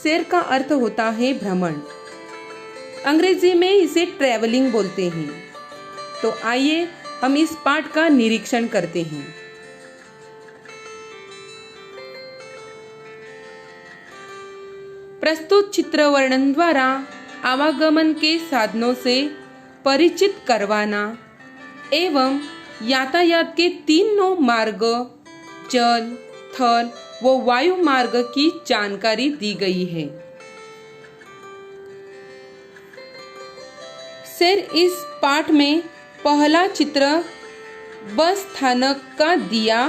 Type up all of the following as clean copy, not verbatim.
सैर का अर्थ होता है भ्रमण। अंग्रेजी में इसे ट्रैवलिंग बोलते हैं। तो आइए हम इस पाठ का निरीक्षण करते हैं। प्रस्तुत चित्र वर्णन द्वारा आवागमन के साधनों से परिचित करवाना एवं यातायात के तीनों मार्ग जल, थल व वायु मार्ग की जानकारी दी गई है। सर इस पाठ में पहला चित्र बस स्थानक का दिया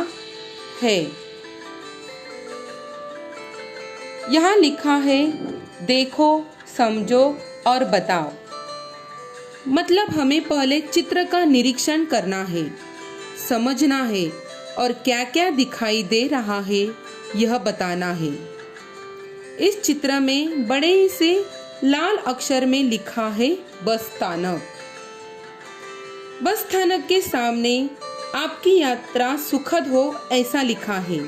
है। यहाँ लिखा है देखो, समझो और बताओ। मतलब हमें पहले चित्र का निरीक्षण करना है, समझना है और क्या क्या दिखाई दे रहा है यह बताना है। इस चित्र में बड़े से लाल अक्षर में लिखा है बस स्थानक। बस स्थानक के सामने आपकी यात्रा सुखद हो ऐसा लिखा है।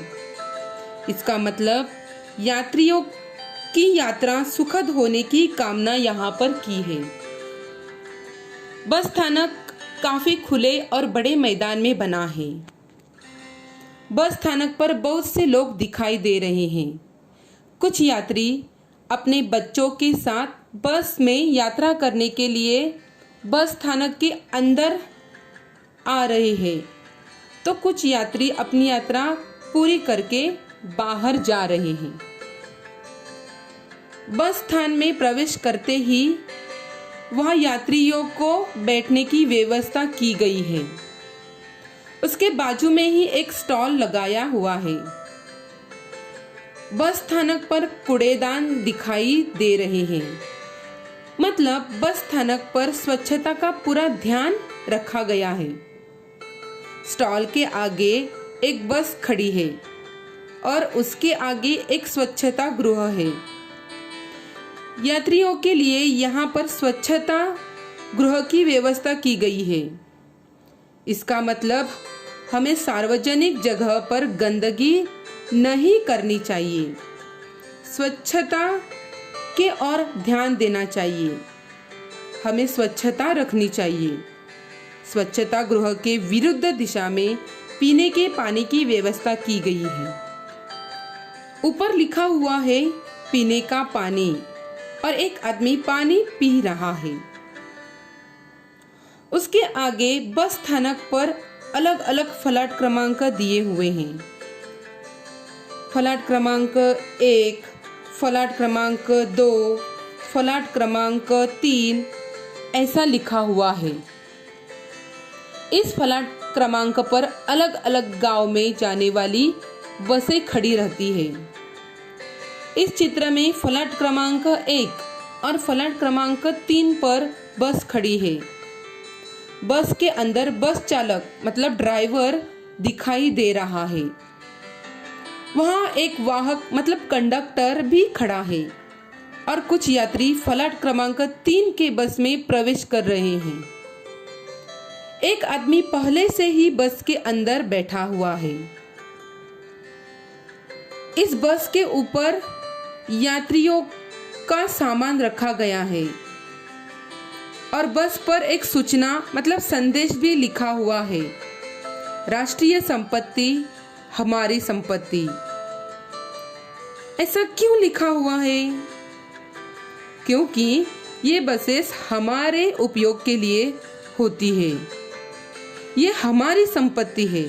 इसका मतलब यात्रियों की यात्रा सुखद होने की कामना यहाँ पर की है। बस स्थानक काफी खुले और बड़े मैदान में बना है। बस स्थानक पर बहुत से लोग दिखाई दे रहे हैं। कुछ यात्री अपने बच्चों के साथ बस में यात्रा करने के लिए बस स्थानक के अंदर आ रहे हैं, तो कुछ यात्री अपनी यात्रा पूरी करके बाहर जा रहे हैं। बस स्थान में प्रवेश करते ही वहां यात्रियों को बैठने की व्यवस्था की गई है। उसके बाजू में ही एक स्टॉल लगाया हुआ है। बस स्थानक पर कूड़ेदान दिखाई दे रहे हैं। मतलब बस स्थानक पर स्वच्छता का पूरा ध्यान रखा गया है। स्टॉल के आगे एक बस खड़ी है और उसके आगे एक स्वच्छता गृह है। यात्रियों के लिए यहाँ पर स्वच्छता गृह की व्यवस्था की गई है। इसका मतलब हमें सार्वजनिक जगह पर गंदगी नहीं करनी चाहिए। स्वच्छता के और ध्यान देना चाहिए। हमें स्वच्छता रखनी चाहिए। स्वच्छता गृह के विरुद्ध दिशा में पीने के पानी की व्यवस्था की गई है। ऊपर लिखा हुआ है पीने का पानी और एक आदमी पानी पी रहा है। उसके आगे बस स्थानक पर अलग अलग फलाट क्रमांक दिए हुए हैं। फलाट क्रमांक 1, फलाट क्रमांक 2, फलाट क्रमांक 3 ऐसा लिखा हुआ है। इस फलाट क्रमांक पर अलग अलग गांव में जाने वाली बसें खड़ी रहती है। इस चित्र में फलाट क्रमांक 1 और फलाट क्रमांक 3 पर बस खड़ी है। बस के अंदर बस चालक मतलब ड्राइवर दिखाई दे रहा है। वहाँ एक वाहक मतलब कंडक्टर भी खड़ा है और कुछ यात्री फलाट क्रमांक 3 के बस में प्रवेश कर रहे हैं। एक आदमी पहले से ही बस के अंदर बैठा हुआ है। इस बस के ऊपर यात्रियों का सामान रखा गया है और बस पर एक सूचना मतलब संदेश भी लिखा हुआ है, राष्ट्रीय संपत्ति हमारी संपत्ति। ऐसा क्यों लिखा हुआ है? क्योंकि ये बसेस हमारे उपयोग के लिए होती है। ये हमारी संपत्ति है,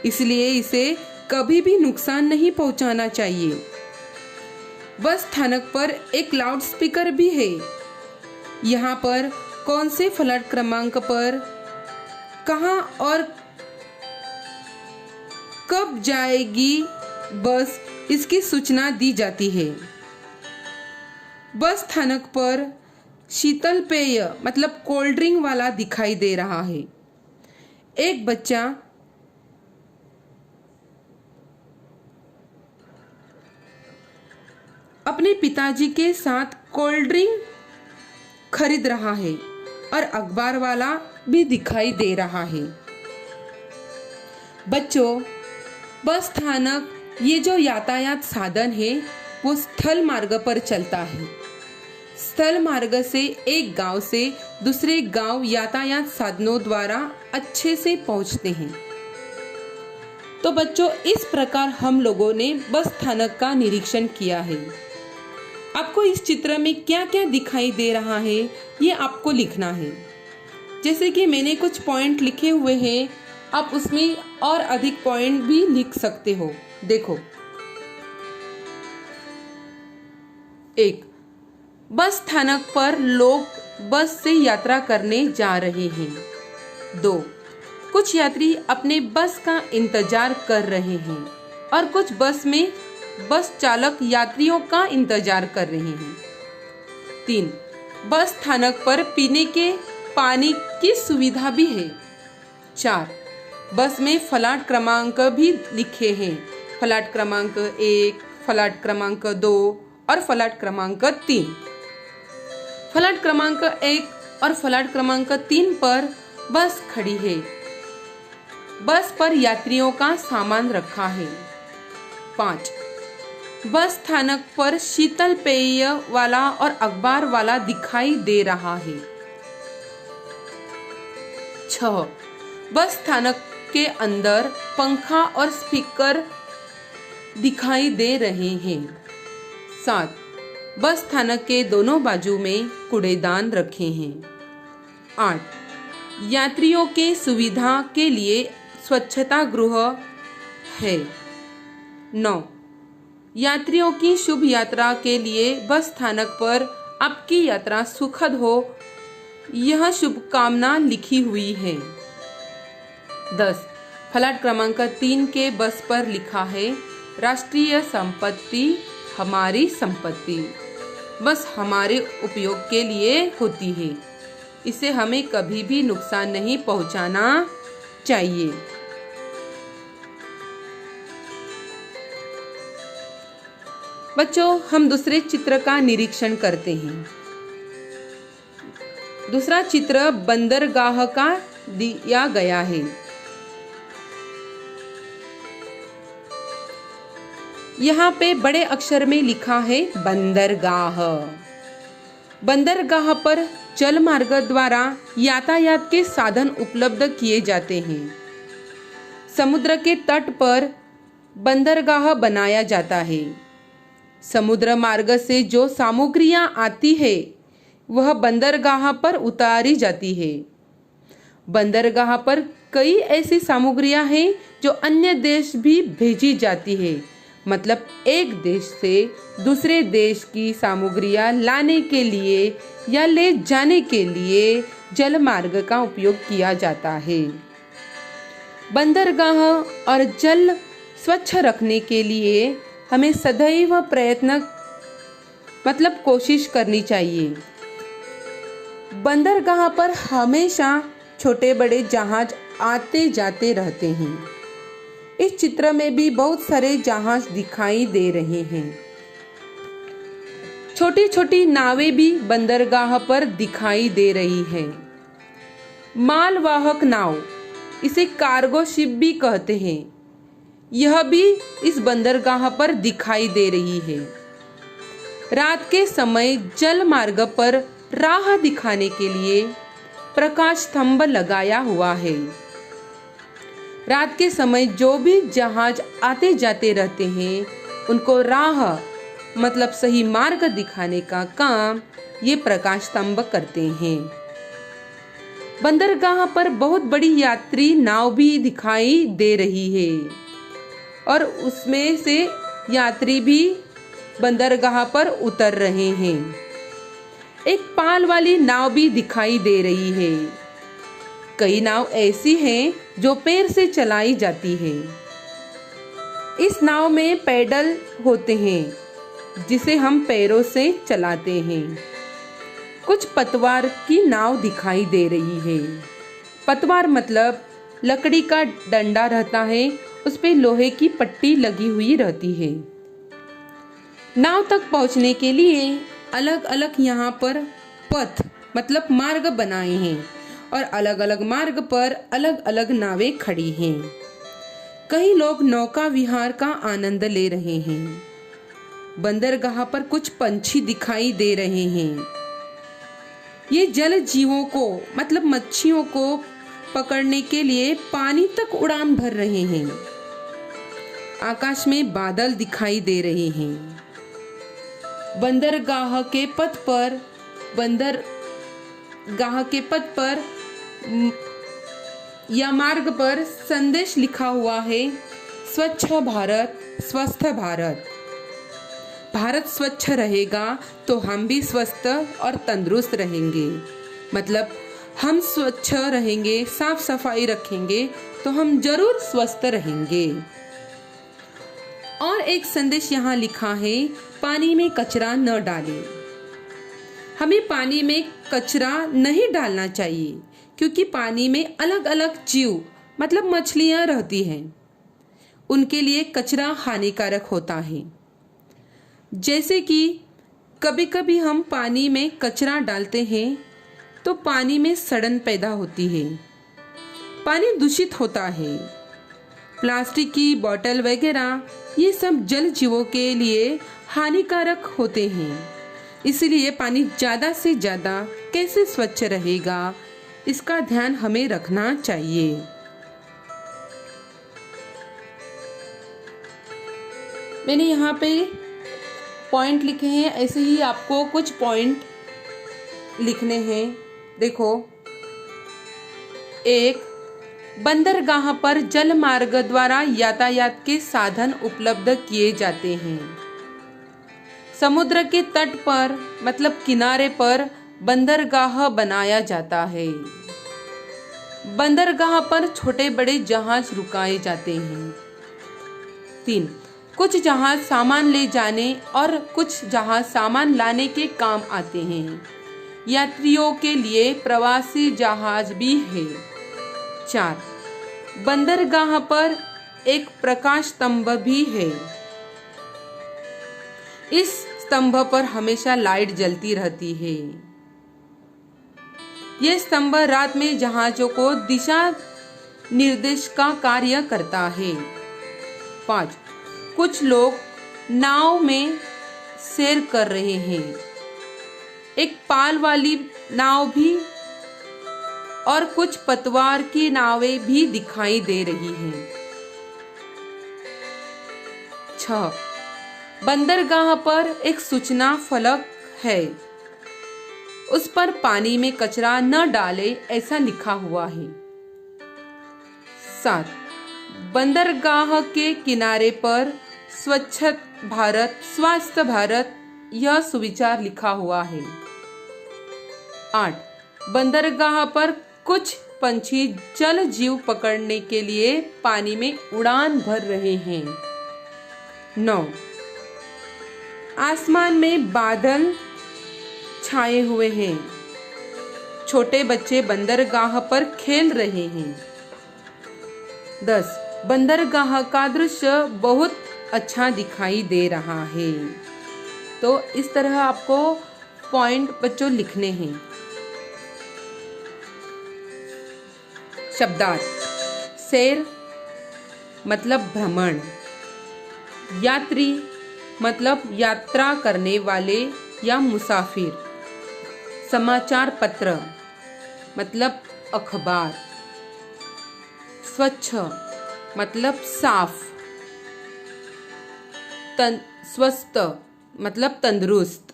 इसलिए इसे कभी भी नुकसान नहीं पहुंचाना चाहिए। बस स्थानक पर एक लाउड स्पीकर भी है। यहाँ पर कौन से फलाट क्रमांक पर कहाँ और कब जाएगी बस, इसकी सूचना दी जाती है। बस स्थानक पर शीतल पेय मतलब कोल्ड ड्रिंक वाला दिखाई दे रहा है। एक बच्चा अपने पिताजी के साथ कोल्ड ड्रिंक खरीद रहा है और अखबार वाला भी दिखाई दे रहा है। बच्चों, बस स्थानक ये जो यातायात साधन है वो स्थल मार्ग पर चलता है। स्थल मार्ग से एक गांव से दूसरे गांव यातायात साधनों द्वारा अच्छे से पहुंचते हैं। तो बच्चों, इस प्रकार हम लोगों ने बस स्थानक का निरीक्षण किया है। आपको इस चित्र में क्या क्या दिखाई दे रहा है ये आपको लिखना है। जैसे कि मैंने कुछ पॉइंट लिखे हुए हैं, आप उसमें और अधिक पॉइंट भी लिख सकते हो। देखो, 1, बस स्थानक पर लोग बस से यात्रा करने जा रहे हैं। 2, कुछ यात्री अपने बस का इंतजार कर रहे हैं और कुछ बस में बस चालक यात्रियों का इंतजार कर रहे हैं। 3, बस स्थानक पर पीने के पानी की सुविधा भी है। 4, बस में फलाट क्रमांक भी लिखे हैं। फलाट क्रमांक 1, फलाट क्रमांक 2 और फलाट क्रमांक 3। फलाट क्रमांक 1 और फलाट क्रमांक 3 पर बस खड़ी है। बस पर यात्रियों का सामान रखा है। 5, बस स्थानक पर शीतल पेय वाला और अखबार वाला दिखाई दे रहा है। 6, बस स्थानक के अंदर पंखा और स्पीकर दिखाई दे रहे हैं। 7, बस स्थानक के दोनों बाजू में कूड़ेदान रखे हैं। 8, यात्रियों के सुविधा के लिए स्वच्छता गृह है। 9, यात्रियों की शुभ यात्रा के लिए बस स्थानक पर आपकी यात्रा सुखद हो यह शुभकामना लिखी हुई है। 10, फलाट क्रमांक 3 के बस पर लिखा है, राष्ट्रीय संपत्ति हमारी संपत्ति। बस हमारे उपयोग के लिए होती है, इसे हमें कभी भी नुकसान नहीं पहुंचाना चाहिए। बच्चों, हम दूसरे चित्र का निरीक्षण करते हैं। दूसरा चित्र बंदरगाह का दिया गया है। यहाँ पे बड़े अक्षर में लिखा है बंदरगाह। बंदरगाह पर जल मार्ग द्वारा यातायात के साधन उपलब्ध किए जाते हैं। समुद्र के तट पर बंदरगाह बनाया जाता है। समुद्र मार्ग से जो सामग्रियां आती है वह बंदरगाह पर उतारी जाती है। बंदरगाह पर कई ऐसी सामग्रियां हैं जो अन्य देश भी भेजी जाती है। मतलब एक देश से दूसरे देश की सामग्रियां लाने के लिए या ले जाने के लिए जल मार्ग का उपयोग किया जाता है। बंदरगाह और जल स्वच्छ रखने के लिए हमें सदैव प्रयत्न कोशिश करनी चाहिए। बंदरगाह पर हमेशा छोटे बड़े जहाज आते जाते रहते हैं। इस चित्र में भी बहुत सारे जहाज दिखाई दे रहे हैं। छोटी छोटी नावें भी बंदरगाह पर दिखाई दे रही है। मालवाहक नाव, इसे कार्गो शिप भी कहते हैं, यह भी इस बंदरगाह पर दिखाई दे रही है। रात के समय जल मार्ग पर राह दिखाने के लिए प्रकाश स्तंभ लगाया हुआ है। रात के समय जो भी जहाज आते जाते रहते हैं उनको राह सही मार्ग दिखाने का काम ये प्रकाश स्तंभ करते हैं। बंदरगाह पर बहुत बड़ी यात्री नाव भी दिखाई दे रही है और उसमें से यात्री भी बंदरगाह पर उतर रहे हैं। एक पाल वाली नाव भी दिखाई दे रही है। कई नाव ऐसी हैं जो पैर से चलाई जाती है। इस नाव में पैडल होते हैं जिसे हम पैरों से चलाते हैं। कुछ पतवार की नाव दिखाई दे रही है। पतवार मतलब लकड़ी का डंडा रहता है, उस पे लोहे की पट्टी लगी हुई रहती है। नाव तक पहुंचने के लिए अलग अलग यहाँ पर पथ मार्ग बनाए हैं और अलग अलग मार्ग पर अलग अलग नावें खड़ी हैं। कई लोग नौका विहार का आनंद ले रहे हैं। बंदरगाह पर कुछ पंछी दिखाई दे रहे हैं। ये जल जीवों को मतलब मच्छियों को पकड़ने के लिए पानी तक उड़ान भर रहे हैं। आकाश में बादल दिखाई दे रहे हैं। बंदरगाह के पथ पर या मार्ग पर संदेश लिखा हुआ है, स्वच्छ भारत स्वस्थ भारत। भारत स्वच्छ रहेगा तो हम भी स्वस्थ और तंदुरुस्त रहेंगे। मतलब हम स्वच्छ रहेंगे, साफ सफाई रखेंगे तो हम जरूर स्वस्थ रहेंगे। और एक संदेश यहाँ लिखा है, पानी में कचरा न डालें। हमें पानी में कचरा नहीं डालना चाहिए, क्योंकि पानी में अलग अलग जीव मतलब मछलियाँ रहती हैं। उनके लिए कचरा हानिकारक होता है। जैसे कि कभी कभी हम पानी में कचरा डालते हैं तो पानी में सड़न पैदा होती है, पानी दूषित होता है। प्लास्टिक की बोतल वगैरह ये सब जल जीवों के लिए हानिकारक होते हैं। इसलिए पानी ज़्यादा से ज़्यादा कैसे स्वच्छ रहेगा, इसका ध्यान हमें रखना चाहिए। मैंने यहाँ पे पॉइंट लिखे हैं, ऐसे ही आपको कुछ पॉइंट लिखने हैं। देखो, 1, बंदरगाह पर जल मार्ग द्वारा यातायात के साधन उपलब्ध किए जाते हैं। समुद्र के तट पर मतलब किनारे पर बंदरगाह बनाया जाता है। बंदरगाह पर छोटे बड़े जहाज रुकाए जाते हैं। 3, कुछ जहाज सामान ले जाने और कुछ जहाज सामान लाने के काम आते हैं। यात्रियों के लिए प्रवासी जहाज भी है। 4, बंदरगाह पर एक प्रकाश स्तंभ भी है। इस स्तंभ पर हमेशा लाइट जलती रहती है। यह स्तंभ रात में जहाजों को दिशा निर्देश का कार्य करता है। 5, कुछ लोग नाव में सैर कर रहे हैं। एक पाल वाली नाव भी और कुछ पतवार की नावें भी दिखाई दे रही हैं। 6, बंदरगाह पर एक सूचना फलक है। उस पर पानी में कचरा न डाले ऐसा लिखा हुआ है। 7, बंदरगाह के किनारे पर स्वच्छ भारत स्वस्थ भारत यह सुविचार लिखा हुआ है। 8, बंदरगाह पर कुछ पंछी जल जीव पकड़ने के लिए पानी में उड़ान भर रहे हैं। 9, आसमान में बादल छाए हुए हैं। छोटे बच्चे बंदरगाह पर खेल रहे हैं। 10, बंदरगाह का दृश्य बहुत अच्छा दिखाई दे रहा है। तो इस तरह आपको पॉइंट बच्चों लिखने हैं। शब्दार्थ: सैर मतलब भ्रमण, यात्री मतलब यात्रा करने वाले या मुसाफिर, समाचार पत्र मतलब अखबार, स्वच्छ मतलब साफ, स्वस्थ मतलब तंदुरुस्त,